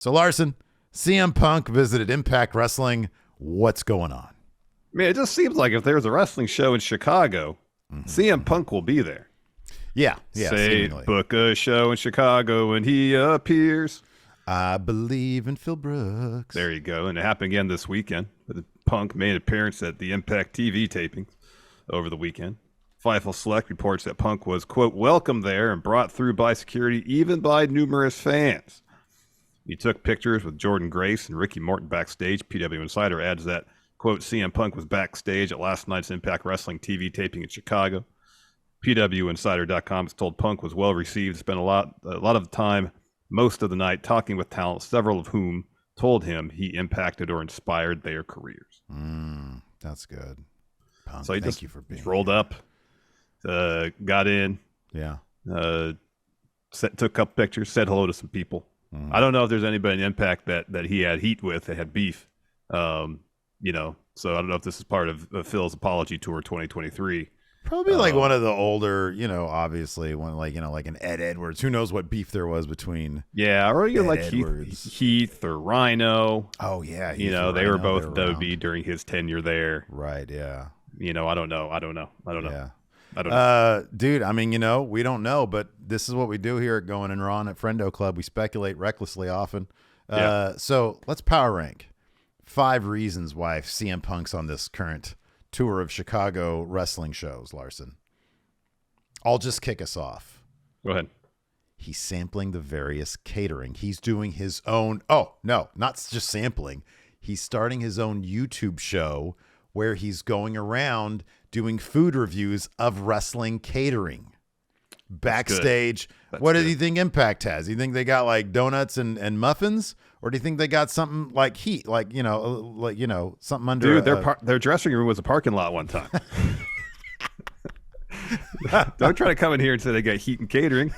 So Larson, CM Punk visited Impact Wrestling. What's going on? I mean, it just seems like if there's a wrestling show in Chicago, CM Punk will be there. Yeah. Say, seemingly. book a show in Chicago and he appears. I believe in Phil Brooks. There you go. And it happened again this weekend. Punk made an appearance at the Impact TV taping over the weekend. Fightful Select reports that Punk was, quote, welcomed there and brought through by security, even by numerous fans. He took pictures with Jordan Grace and Ricky Morton backstage. PW Insider adds that, quote, CM Punk was backstage at last night's Impact Wrestling TV taping in Chicago. PWInsider.com has told Punk was well received, spent a lot of time, most of the night, talking with talent, several of whom told him he impacted or inspired their careers. That's good. Punk, so he thank you for being rolled up, got in, yeah, took a couple pictures, said hello to some people. I don't know if there's anybody in Impact that he had heat with, that had beef. So I don't know if this is part of Phil's apology tour 2023. Probably like one of the older, obviously one like an Ed Edwards. Who knows what beef there was between? Yeah, or you like Edwards. Heath or Rhino. Oh yeah, they were both WB during his tenure there. Right. Yeah. I don't know. Yeah. I don't know. Dude, I mean, we don't know, but this is what we do here at Going and Ron at Friendo Club. We speculate recklessly often. So let's power rank 5 reasons why CM Punk's on this current tour of Chicago wrestling shows, Larson. I'll just kick us off. Go ahead. He's sampling the various catering. He's doing his own. Oh, no, not just sampling. He's starting his own YouTube show where he's going around doing food reviews of wrestling catering. Backstage. What do you think Impact has? Do you think they got like donuts and muffins? Or do you think they got something like heat, something under? Dude, their dressing room was a parking lot one time. Don't try to come in here and say they got heat and catering.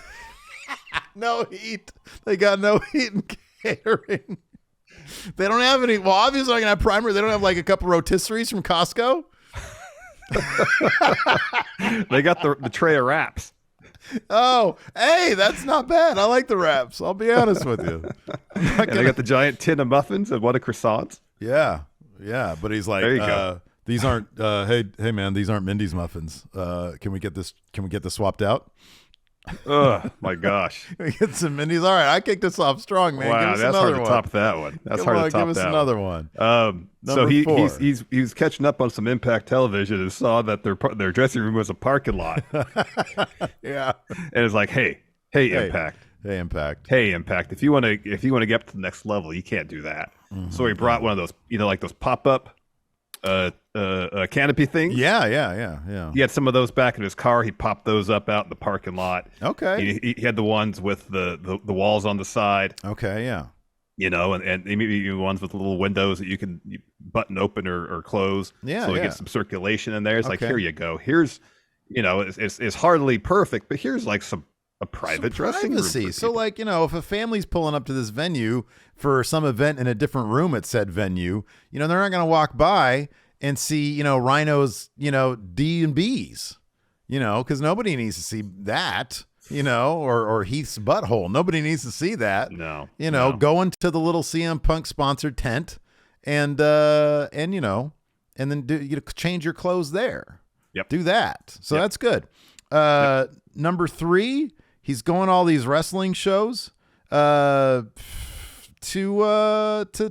No heat. They got no heat and catering. They don't have any. Well, obviously, I can have primer. They don't have like a couple rotisseries from Costco. They got the tray of wraps. Oh, hey, that's not bad. I like the wraps. I'll be honest with you. They got the giant tin of muffins and what, of croissants? Yeah. But he's like, there you go. These aren't. Hey, man, these aren't Mindy's muffins. Can we get this? Can we get this swapped out? Oh my gosh! Can we get some Mindy's? All right, I kicked this off strong, man. Wow, that's hard to top that one. That's hard to top that. Give us another one. So he's catching up on some Impact television and saw that their dressing room was a parking lot. Yeah, and it's like, hey, Impact. Hey, Impact. Hey, Impact. If you want to get up to the next level, you can't do that. So he brought one of those, like those pop up canopy things. Yeah. He had some of those back in his car. He popped those up out in the parking lot. Okay. He had the ones with the walls on the side. Okay, yeah. And maybe ones with little windows that you can button open or close. Yeah. So we get some circulation in there. It's like, here you go. Here's, it's hardly perfect, but here's like a private dressing room. So like, if a family's pulling up to this venue for some event in a different room at said venue, they're not going to walk by and see, Rhino's, D&B's, because nobody needs to see that, or Heath's butthole. Nobody needs to see that. No. Go into the little CM Punk sponsored tent and then change your clothes there. Yep. Do that. So that's good. Number 3, he's going all these wrestling shows to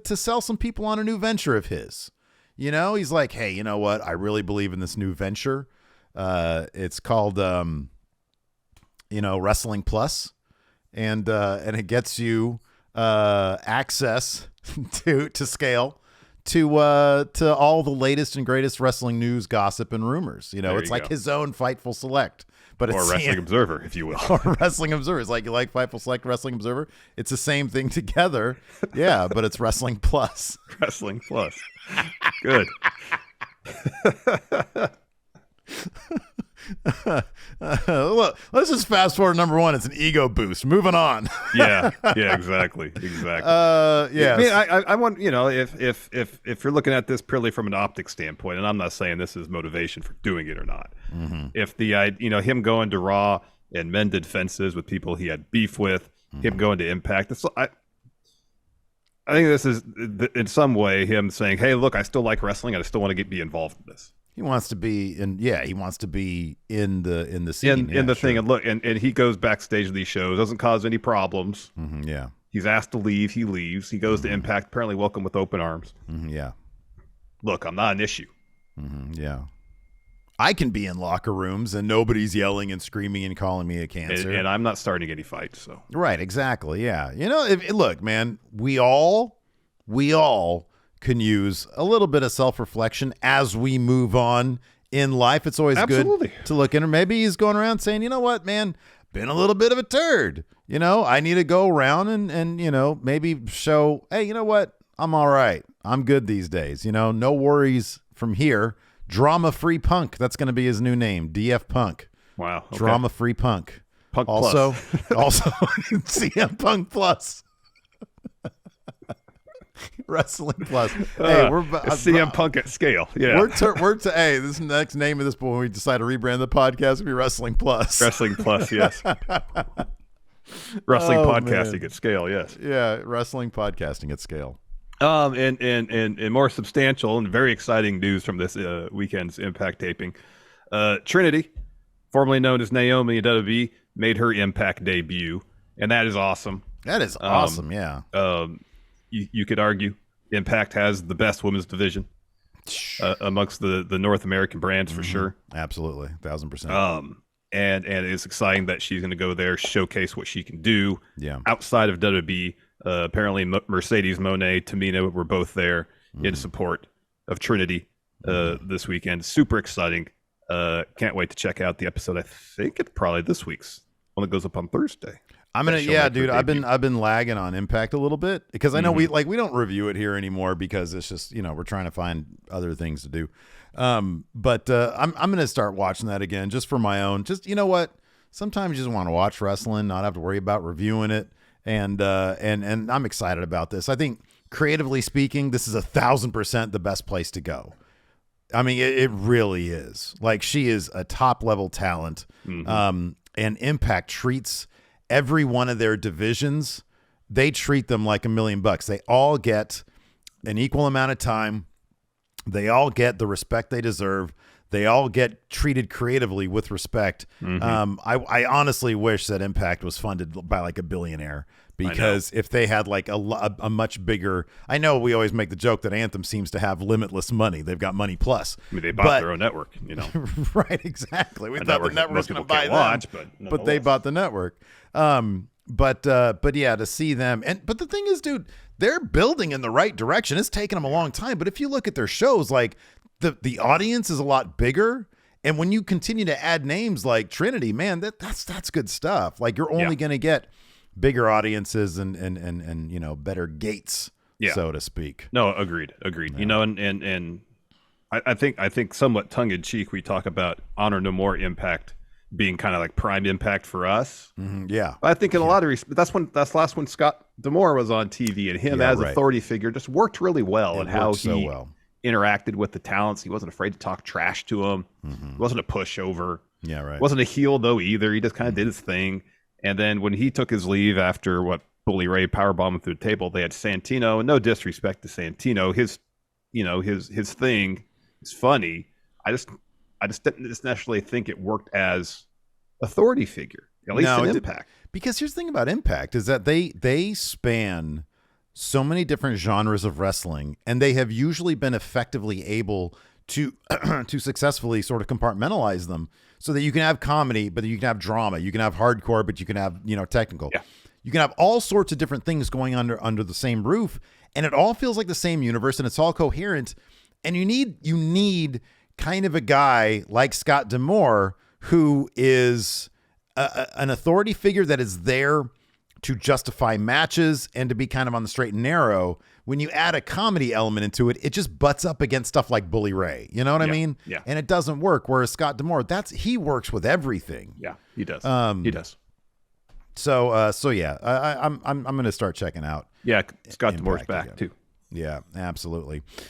sell some people on a new venture of his. He's like, hey, you know what? I really believe in this new venture. It's called Wrestling Plus, and it gets you access to scale to all the latest and greatest wrestling news, gossip, and rumors. It's like his own Fightful Select. But or it's Wrestling Observer, if you will. Or Wrestling Observer. It's like you like Fightful Select, Wrestling Observer. It's the same thing together. Yeah, but it's Wrestling Plus. Wrestling Plus. Good. Look, let's just fast forward. Number 1, it's an ego boost. Moving on. Yeah, exactly. Yeah. I mean, I want, if you're looking at this purely from an optics standpoint, and I'm not saying this is motivation for doing it or not. If him going to Raw and mended fences with people he had beef with, him going to Impact, I think this is in some way him saying, "Hey, look, I still like wrestling. I still want to be involved in this." He wants to be in. Yeah, he wants to be in the scene, in the thing, and look, and he goes backstage to these shows, doesn't cause any problems. Yeah, he's asked to leave, he leaves. He goes to Impact, apparently welcome with open arms. Yeah, look, I'm not an issue. Yeah. I can be in locker rooms and nobody's yelling and screaming and calling me a cancer. And I'm not starting any fights. So right, exactly. Yeah. You know, look, man, we all can use a little bit of self-reflection as we move on in life. It's always Absolutely. good to look in. Or maybe he's going around saying, you know what, man, been a little bit of a turd. You know, I need to go around and you know, maybe show, hey, you know what? I'm all right. I'm good these days. You know, no worries from here. Drama-free Punk. That's going to be his new name. DF Punk. Wow. Okay. Drama-free Punk. Punk also, Plus. also CM Punk Plus. Wrestling Plus. Hey, we're CM Punk at scale. Yeah. Hey, this next name of this when we decide to rebrand the podcast will be Wrestling Plus. Wrestling Plus, yes. Wrestling podcasting at scale, yes. Yeah, wrestling podcasting at scale. And more substantial and very exciting news from this weekend's Impact taping. Trinity, formerly known as Naomi in WWE, made her Impact debut, and that is awesome. That is awesome, yeah. You could argue Impact has the best women's division amongst the North American brands for sure. Absolutely, 1,000%. And it's exciting that she's going to go there, showcase what she can do. Yeah. Outside of WWE. Apparently Mercedes Moné, Tamina were both there in support of Trinity this weekend. Super exciting. Can't wait to check out the episode. I think it's probably this week's one that goes up on Thursday. Dude. I've been lagging on Impact a little bit because I know we don't review it here anymore because it's just, you know, we're trying to find other things to do. But I'm gonna start watching that again just for my own. Just, you know what? Sometimes you just want to watch wrestling, not have to worry about reviewing it. And I'm excited about this. I think creatively speaking, this is 1,000% the best place to go. I mean, it really is. Like, she is a top level talent. And Impact treats every one of their divisions. They treat them like $1 million. They all get an equal amount of time. They all get the respect they deserve. They all get treated creatively with respect. I honestly wish that Impact was funded by like a billionaire because if they had like a much bigger, I know we always make the joke that Anthem seems to have limitless money. They've got money plus. I mean, they bought their own network, you know. Right, exactly. We thought the network was going to buy them, but they bought the network. But yeah, to see them but the thing is, dude, they're building in the right direction. It's taken them a long time, but if you look at their shows, like. The audience is a lot bigger, and when you continue to add names like Trinity, man, that's good stuff. Like, you're only going to get bigger audiences and you know, better gates, so to speak. No, agreed. Yeah. You know, and I think somewhat tongue in cheek we talk about Honor No More Impact being kind of like prime Impact for us. Yeah, I think in a lot of respects, that's last when Scott D'Amore was on TV, and him as authority figure just worked really well, and how he interacted with the talents. He wasn't afraid to talk trash to them. He wasn't a pushover. Yeah, right. Wasn't a heel though either. He just kind of did his thing. And then when he took his leave after Bully Ray powerbombed through the table, they had Santino. And no disrespect to Santino, his thing is funny. I just didn't necessarily think it worked as authority figure, at least in Impact. Because here's the thing about Impact is that they span so many different genres of wrestling, and they have usually been effectively able to to successfully sort of compartmentalize them so that you can have comedy, but you can have drama, you can have hardcore, but you can have, you know, technical. Yeah. You can have all sorts of different things going under the same roof, and it all feels like the same universe, and it's all coherent. And you need kind of a guy like Scott D'Amore who is an authority figure that is there to justify matches and to be kind of on the straight and narrow. When you add a comedy element into it, it just butts up against stuff like Bully Ray. You know what I mean? Yeah. And it doesn't work. Whereas Scott D'Amore, he works with everything. Yeah, he does. He does. So yeah, I'm going to start checking out. Yeah, Scott D'Amore's back too. Yeah, absolutely.